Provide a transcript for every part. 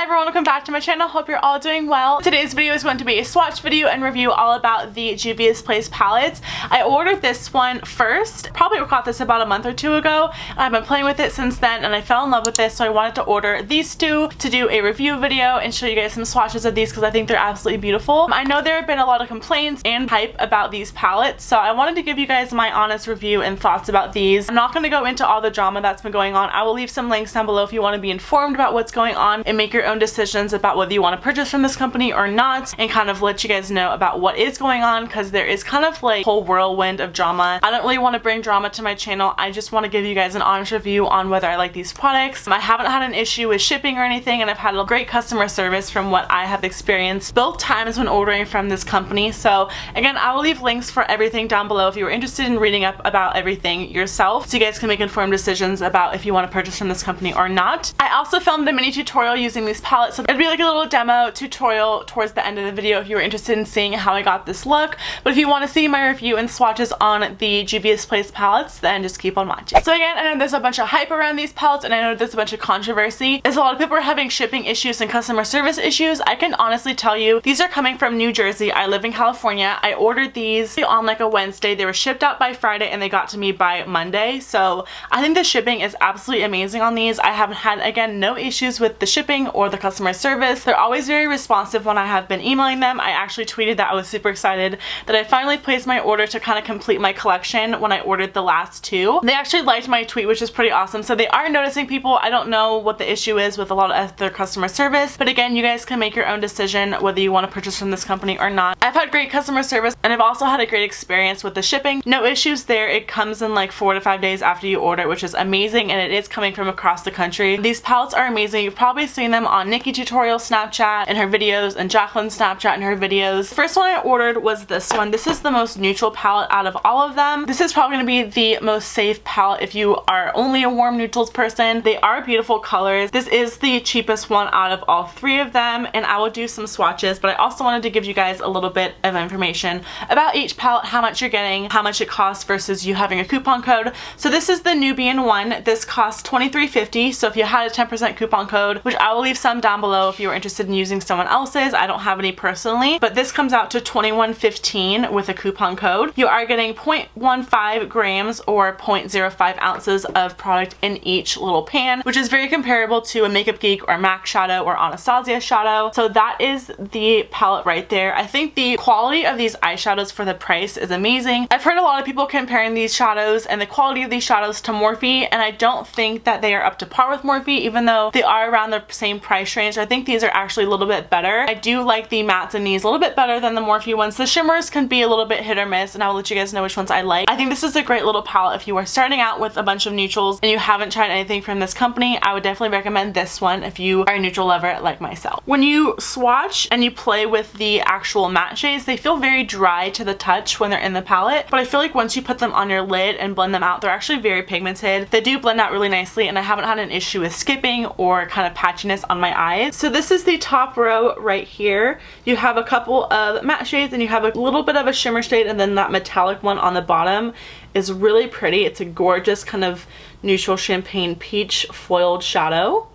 everyone, welcome back to my channel. Hope you're all doing well. Today's video is going to be a swatch video and review all about the JUVIA'S palettes. I ordered this one first, probably got this about a month or two ago. I've been playing with it since then and I fell in love with this, so I wanted to order these two to do a review video and show you guys some swatches of these because I think they're absolutely beautiful. I know there have been a lot of complaints and hype about these palettes, so I wanted to give you guys my honest review and thoughts about these. I'm not going to go into all the drama that's been going on. I will leave some links down below if you want to be informed about what's going on and make your own decisions about whether you want to purchase from this company or not, and kind of let you guys know about what is going on, because there is kind of like a whole whirlwind of drama. I don't really want to bring drama to my channel. I just want to give you guys an honest review on whether I like these products. I haven't had an issue with shipping or anything, and I've had a great customer service from what I have experienced both times when ordering from this company. So again, I will leave links for everything down below if you are interested in reading up about everything yourself, so you guys can make informed decisions about if you want to purchase from this company or not. I also filmed a mini tutorial using these palettes, so it'd be like a little demo tutorial towards the end of the video if you were interested in seeing how I got this look. But if you want to see my review and swatches on the JUVIA'S palettes, then just keep on watching. So again, I know there's a bunch of hype around these palettes, and I know there's a bunch of controversy, as a lot of people are having shipping issues and customer service issues. I can honestly tell you, these are coming from New Jersey. I live in California. I ordered these on like a Wednesday. They were shipped out by Friday and they got to me by Monday. So I think the shipping is absolutely amazing on these. I haven't had, again, no issues with the shipping or the customer service. They're always very responsive when I have been emailing them. I actually tweeted that I was super excited that I finally placed my order to kind of complete my collection when I ordered the last two. They actually liked my tweet, which is pretty awesome. So they are noticing people. I don't know what the issue is with a lot of their customer service, but again, you guys can make your own decision whether you want to purchase from this company or not. I've had great customer service and I've also had a great experience with the shipping. No issues there. It comes in like 4 to 5 days after you order, which is amazing, and it is coming from across the country. These palettes are amazing. You've probably seen them on Nikki Tutorial Snapchat and her videos, and Jacqueline's Snapchat and her videos. The first one I ordered was this one. This is the most neutral palette out of all of them. This is probably going to be the most safe palette if you are only a warm neutrals person. They are beautiful colors. This is the cheapest one out of all three of them, and I will do some swatches, but I also wanted to give you guys a little bit of information about each palette, how much you're getting, how much it costs versus you having a coupon code. So this is the Nubian one. This costs $23.50, so if you had a 10% coupon code, which I will leave some down below if you are interested in using someone else's. I don't have any personally, but this comes out to $21.15 with a coupon code. You are getting 0.15 grams or 0.05 ounces of product in each little pan, which is very comparable to a Makeup Geek or MAC shadow or Anastasia shadow. So that is the palette right there. I think the quality of these eyeshadows for the price is amazing. I've heard a lot of people comparing these shadows and the quality of these shadows to Morphe, and I don't think that they are up to par with Morphe, even though they are around the same price range. I think these are actually a little bit better. I do like the mattes in these a little bit better than the Morphe ones. The shimmers can be a little bit hit or miss, and I'll let you guys know which ones I like. I think this is a great little palette if you are starting out with a bunch of neutrals and you haven't tried anything from this company. I would definitely recommend this one if you are a neutral lover like myself. When you swatch and you play with the actual matte shades, they feel very dry to the touch when they're in the palette, but I feel like once you put them on your lid and blend them out, they're actually very pigmented. They do blend out really nicely, and I haven't had an issue with skipping or kind of patchiness on my eyes. So this is the top row right here. You have a couple of matte shades and you have a little bit of a shimmer shade, and then that metallic one on the bottom is really pretty. It's a gorgeous kind of neutral champagne peach foiled shadow.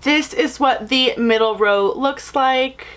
This is what the middle row looks like.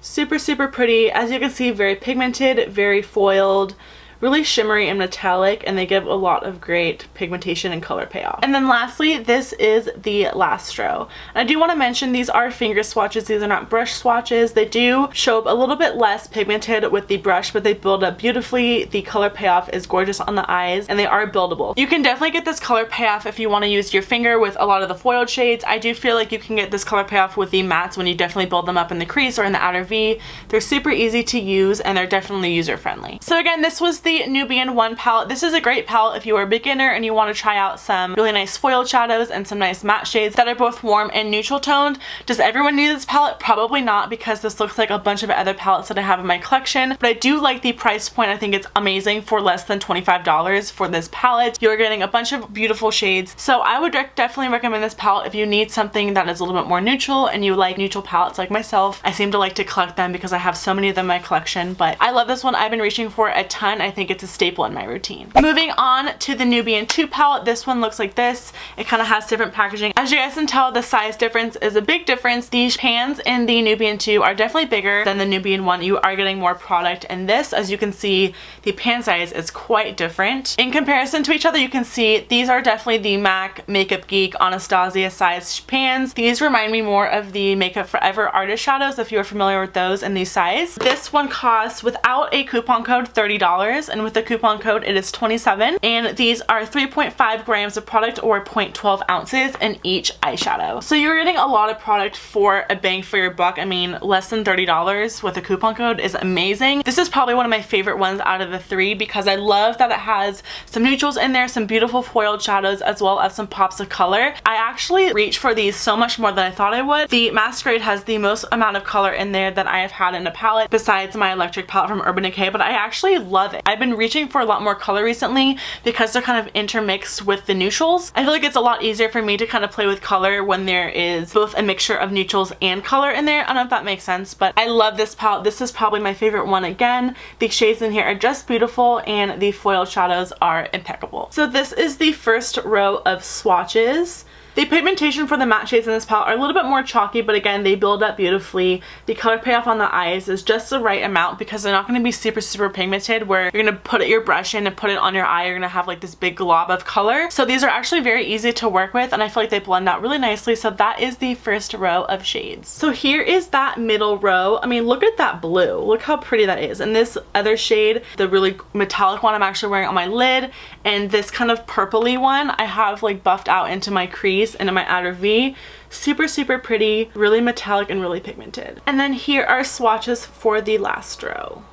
Super, super pretty. As you can see, very pigmented, very foiled, really shimmery and metallic, and they give a lot of great pigmentation and color payoff. And then lastly, this is the last row. And I do want to mention these are finger swatches. These are not brush swatches. They do show up a little bit less pigmented with the brush, but they build up beautifully. The color payoff is gorgeous on the eyes, and they are buildable. You can definitely get this color payoff if you want to use your finger with a lot of the foiled shades. I do feel like you can get this color payoff with the mattes when you definitely build them up in the crease or in the outer V. They're super easy to use, and they're definitely user friendly. So again, this was the Nubian 1 palette. This is a great palette if you are a beginner and you want to try out some really nice foiled shadows and some nice matte shades that are both warm and neutral toned. Does everyone need this palette? Probably not, because this looks like a bunch of other palettes that I have in my collection, but I do like the price point. I think it's amazing for less than $25 for this palette. You're getting a bunch of beautiful shades, so I would definitely recommend this palette if you need something that is a little bit more neutral and you like neutral palettes like myself. I seem to like to collect them because I have so many of them in my collection, but I love this one. I've been reaching for a ton. I think it's a staple in my routine. Moving on to the Nubian 2 palette. This one looks like this. It kind of has different packaging. As you guys can tell, the size difference is a big difference. These pans in the Nubian 2 are definitely bigger than the Nubian 1. You are getting more product, and this, as you can see, the pan size is quite different. In comparison to each other, you can see these are definitely the MAC Makeup Geek Anastasia size pans. These remind me more of the Makeup Forever Artist Shadows, if you're familiar with those in these size. This one costs, without a coupon code, $30, and with the coupon code it is $27, and these are 3.5 grams of product, or 0.12 ounces in each eyeshadow. So you're getting a lot of product for a bang for your buck. I mean, less than $30 with a coupon code is amazing. This is probably one of my favorite ones out of the three because I love that it has some neutrals in there, some beautiful foiled shadows, as well as some pops of color. I actually reach for these so much more than I thought I would. The Masquerade has the most amount of color in there that I have had in a palette besides my electric palette from Urban Decay, but I actually love it. I've been reaching for a lot more color recently because they're kind of intermixed with the neutrals. I feel like it's a lot easier for me to kind of play with color when there is both a mixture of neutrals and color in there. I don't know if that makes sense, but I love this palette. This is probably my favorite one again. The shades in here are just beautiful and the foiled shadows are impeccable. So this is the first row of swatches. The pigmentation for the matte shades in this palette are a little bit more chalky, but again, they build up beautifully. The color payoff on the eyes is just the right amount because they're not going to be super pigmented where you're going to put your brush in and put it on your eye. You're going to have like this big glob of color. So these are actually very easy to work with, and I feel like they blend out really nicely. So that is the first row of shades. So here is that middle row. I mean, look at that blue. Look how pretty that is. And this other shade, the really metallic one, I'm actually wearing on my lid, and this kind of purpley one I have like buffed out into my crease and in my outer V. Super pretty, really metallic and really pigmented. And then here are swatches for the last row.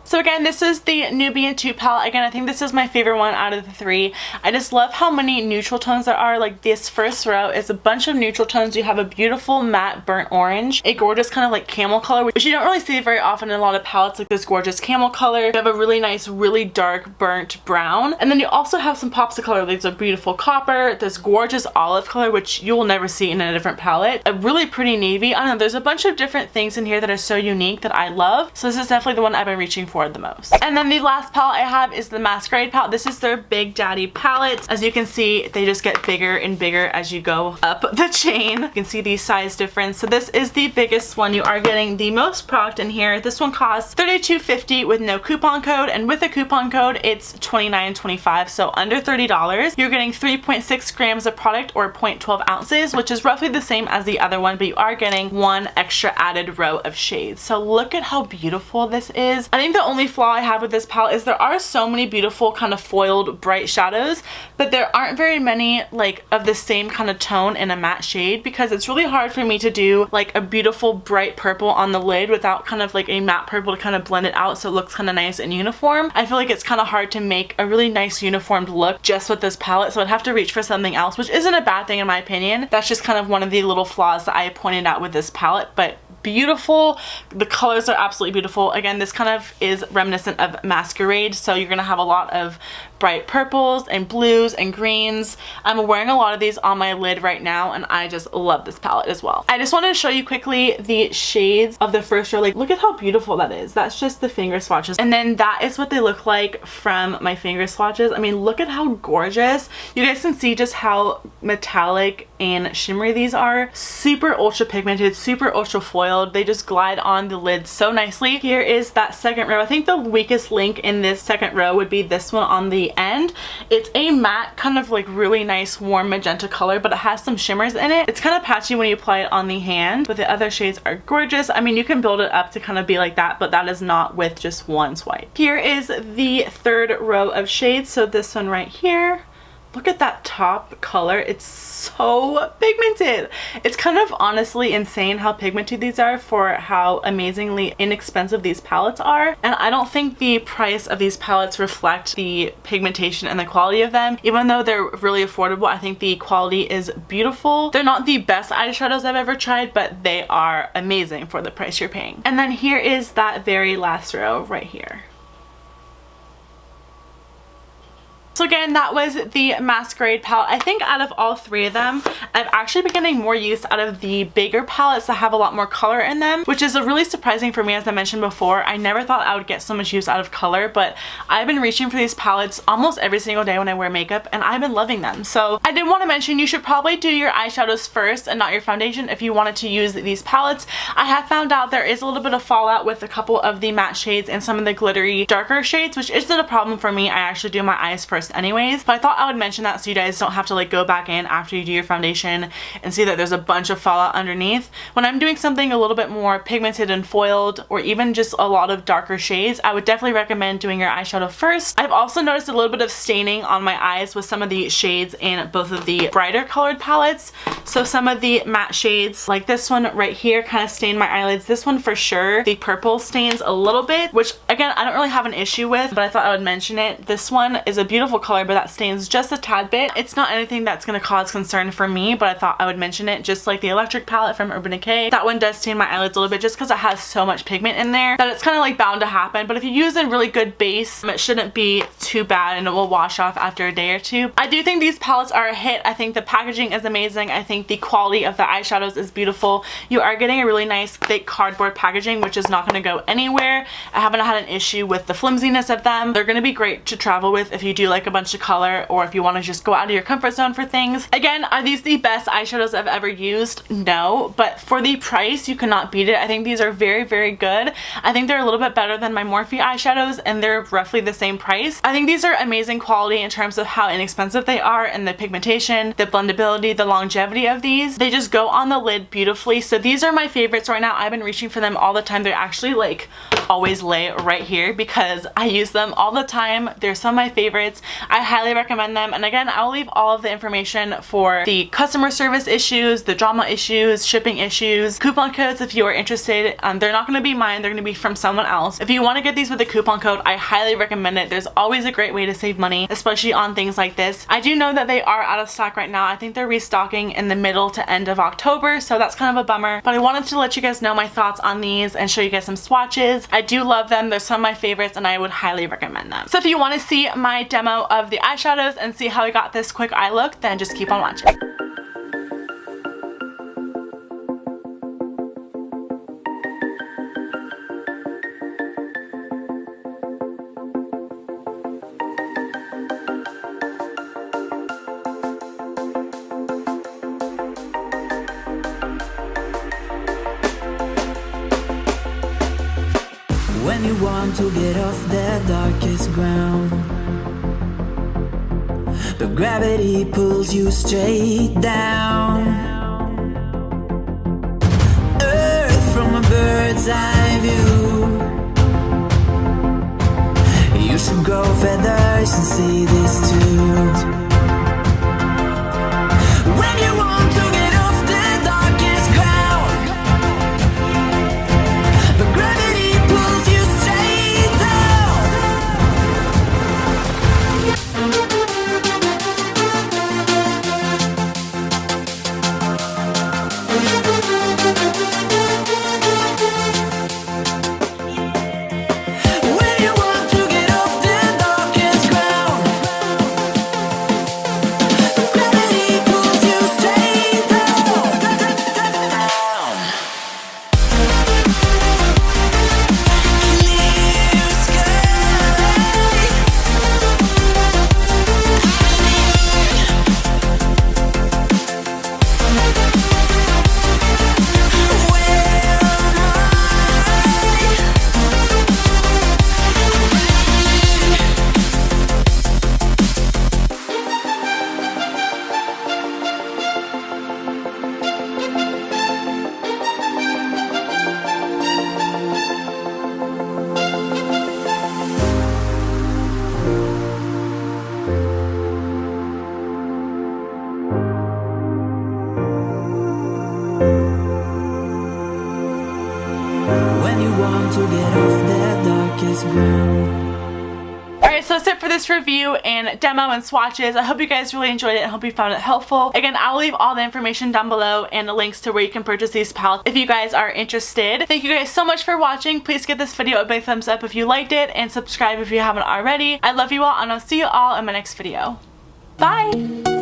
So again, this is the Nubian 2 palette. Again, I think this is my favorite one out of the three. I just love how many neutral tones there are. Like this first row is a bunch of neutral tones. You have a beautiful matte burnt orange, a gorgeous kind of like camel color, which you don't really see very often in a lot of palettes, like this gorgeous camel color. You have a really nice, really dark burnt brown. And then you also have some pops of color. There's a beautiful copper, this gorgeous olive color, which you will never see in a different palette. A really pretty navy. I don't know, there's a bunch of different things in here that are so unique that I love. So this is definitely the one I've been reaching for the most. And then the last palette I have is the Masquerade palette. This is their Big Daddy palette. As you can see, they just get bigger and bigger as you go up the chain. You can see the size difference. So this is the biggest one. You are getting the most product in here. This one costs $32.50 with no coupon code, and with a coupon code it's $29.25, so under $30. You're getting 3.6 grams of product, or 0.12 ounces, which is roughly the same as the other one, but you are getting one extra added row of shades. So look at how beautiful this is. I think the only flaw I have with this palette is there are so many beautiful kind of foiled bright shadows, but there aren't very many like of the same kind of tone in a matte shade, because it's really hard for me to do like a beautiful bright purple on the lid without kind of like a matte purple to kind of blend it out so it looks kind of nice and uniform. I feel like it's kind of hard to make a really nice uniformed look just with this palette, so I'd have to reach for something else, which isn't a bad thing in my opinion. That's just kind of one of the little flaws that I pointed out with this palette, but beautiful. The colors are absolutely beautiful. Again, this kind of is reminiscent of Masquerade, so you're gonna have a lot of bright purples and blues and greens. I'm wearing a lot of these on my lid right now, and I just love this palette as well. I just wanted to show you quickly the shades of the first row. Like, look at how beautiful that is. That's just the finger swatches, and then that is what they look like from my finger swatches. I mean, look at how gorgeous. You guys can see just how metallic and shimmery these are. Super ultra pigmented, super ultra foiled. They just glide on the lid so nicely. Here is that second row. I think the weakest link in this second row would be this one on the end. It's a matte, kind of like really nice warm magenta color, but it has some shimmers in it. It's kind of patchy when you apply it on the hand, but the other shades are gorgeous. I mean, you can build it up to kind of be like that, but that is not with just one swipe. Here is the third row of shades. So this one right here. Look at that top color. It's so pigmented. It's kind of honestly insane how pigmented these are for how amazingly inexpensive these palettes are. And I don't think the price of these palettes reflect the pigmentation and the quality of them. Even though they're really affordable, I think the quality is beautiful. They're not the best eyeshadows I've ever tried, but they are amazing for the price you're paying. And then here is that very last row right here. So again, that was the Masquerade palette. I think out of all three of them, I've actually been getting more use out of the bigger palettes that have a lot more color in them, which is really surprising for me. As I mentioned before, I never thought I would get so much use out of color, but I've been reaching for these palettes almost every single day when I wear makeup, and I've been loving them. So I did want to mention you should probably do your eyeshadows first and not your foundation if you wanted to use these palettes. I have found out there is a little bit of fallout with a couple of the matte shades and some of the glittery darker shades, which isn't a problem for me. I actually do my eyes first anyways, but I thought I would mention that so you guys don't have to like go back in after you do your foundation and see that there's a bunch of fallout underneath. When I'm doing something a little bit more pigmented and foiled, or even just a lot of darker shades, I would definitely recommend doing your eyeshadow first. I've also noticed a little bit of staining on my eyes with some of the shades in both of the brighter colored palettes. So some of the matte shades, like this one right here, kind of stained my eyelids. This one for sure, the purple stains a little bit, which again, I don't really have an issue with, but I thought I would mention it. This one is a beautiful color, but that stains just a tad bit. It's not anything that's going to cause concern for me, but I thought I would mention it. Just like the electric palette from Urban Decay, that one does stain my eyelids a little bit just because it has so much pigment in there that it's kind of like bound to happen. But if you use a really good base, it shouldn't be too bad and it will wash off after a day or two. I do think these palettes are a hit. I think the packaging is amazing. I think the quality of the eyeshadows is beautiful. You are getting a really nice thick cardboard packaging, which is not going to go anywhere. I haven't had an issue with the flimsiness of them. They're going to be great to travel with if you do like a bunch of color, or if you want to just go out of your comfort zone for things. Again, are these the best eyeshadows I've ever used? No, but for the price, you cannot beat it. I think these are very, very good. I think they're a little bit better than my Morphe eyeshadows, and they're roughly the same price. I think these are amazing quality in terms of how inexpensive they are, and the pigmentation, the blendability, the longevity of these. They just go on the lid beautifully. So these are my favorites right now. I've been reaching for them all the time. They're actually like always lay right here because I use them all the time. They're some of my favorites. I highly recommend them. And again, I'll leave all of the information for the customer service issues, the drama issues, shipping issues, coupon codes if you are interested. They're not going to be mine. They're going to be from someone else. If you want to get these with a coupon code, I highly recommend it. There's always a great way to save money, especially on things like this. I do know that they are out of stock right now. I think they're restocking in the middle to end of October, so that's kind of a bummer. But I wanted to let you guys know my thoughts on these and show you guys some swatches. I do love them. They're some of my favorites and I would highly recommend them. So if you want to see my demo of the eyeshadows and see how I got this quick eye look, then just keep on watching. When you want to get off the darkest ground, but gravity pulls you straight down. Earth from a bird's eye view. You should grow feathers and see this too. When you want to get off the darkest ground, but gravity pulls you straight down. When you want to get off the darkest ground, but gravity pulls you straight down. Clear sky. When you want to get off the darkest ground. Alright, so that's it for this review and demo and swatches. I hope you guys really enjoyed it and hope you found it helpful. Again, I will leave all the information down below and the links to where you can purchase these palettes if you guys are interested. Thank you guys so much for watching. Please give this video a big thumbs up if you liked it and subscribe if you haven't already. I love you all and I'll see you all in my next video. Bye!